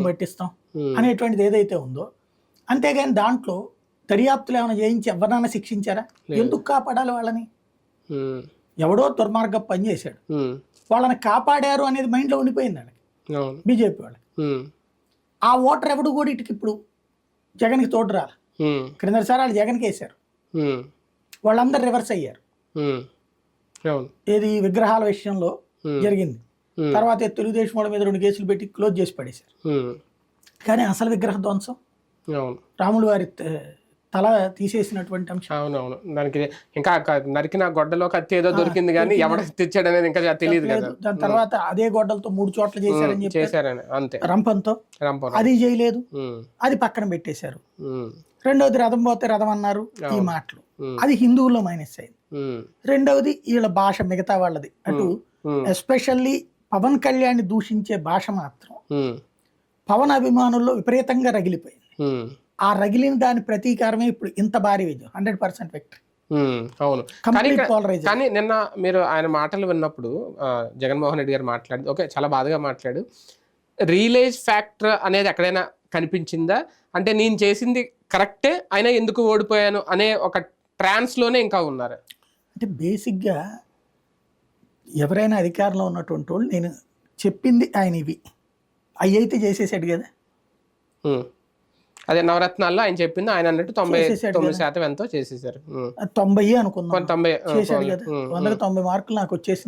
పట్టిస్తాం అనేటువంటిది ఏదైతే ఉందో, అంతేగాని దాంట్లో దర్యాప్తులు ఏమైనా చేయించి ఎవరినైనా శిక్షించారా? ఎందుకు కాపాడాలి వాళ్ళని? ఎవడో దుర్మార్గం పని చేశాడు, వాళ్ళని కాపాడారు అనేది మైండ్లో ఉండిపోయింది వాళ్ళకి, బీజేపీ వాళ్ళకి. ఆ ఓటర్ ఎవడు కూడా ఇటుకి ఇప్పుడు జగన్కి తోడు రాలి. క్రిందసారి వాళ్ళు జగన్కి వేశారు, వాళ్ళందరూ రివర్స్ అయ్యారు. ఏది విగ్రహాల విషయంలో జరిగింది, తర్వాత తెలుగుదేశం వాళ్ళ మీద 2 కేసులు పెట్టి క్లోజ్ చేసి పడేశారు. కానీ అసలు విగ్రహ ధ్వంసం, రాములు వారి తల తీసేసినటువంటి అంశం. అవునవును, దానికి ఇంకా నరికిన గొడ్డలో కత్తి ఏదో దొరికింది కానీ ఎవరు తెచ్చాడు అనేది ఇంకా తెలియదు కదా. దాని తర్వాత అదే గొడ్డలతో 3 చోట్ల చేశారని చేశారని అంతే, రంపంతో అది చేయలేదు, అది పక్కన పెట్టేశారు. రెండవది రథం పోతే రథం అన్నారు, ఈ మాటలు, అది హిందువుల్లో మైనస్ అయింది. రెండవది వీళ్ళ భాష మిగతా వాళ్ళది, అటు ఎస్పెషల్లీ పవన్ కళ్యాణ్ దూషించే భాష మాత్రం పవన్ అభిమానుల్లో విపరీతంగా రగిలిపోయింది. ఆ రగిలిన దాని ప్రతీకారమే ఇప్పుడు ఇంత భారీ విజయం, 100% విక్టరీ. అవును, కానీ నిన్న మీరు ఆయన మాటలు విన్నప్పుడు జగన్మోహన్ రెడ్డి గారు మాట్లాడి ఓకే చాలా బాధగా మాట్లాడు, రియలైజ్ ఫ్యాక్టర్ అనేది ఎక్కడైనా కనిపించిందా? అంటే నేను చేసింది కరెక్టే అయినా ఎందుకు ఓడిపోయాను అనే ఒక ట్రాన్స్లోనే ఇంకా ఉన్నారు. అంటే బేసిక్గా ఎవరైనా అధికారంలో ఉన్నటువంటి వాళ్ళు నేను చెప్పింది ఆయన ఇవి అవి అయితే చేసేసాడు కదా. అదే నవరత్నాల్లో ఆయన చెప్పింది ఆయన అన్నట్టు 99% ఎంతో చేసేసారు. 90 అనుకున్నాం, చేశాడు కదా. 100కి 90 మార్కులు నాకు వచ్చేసినాయి.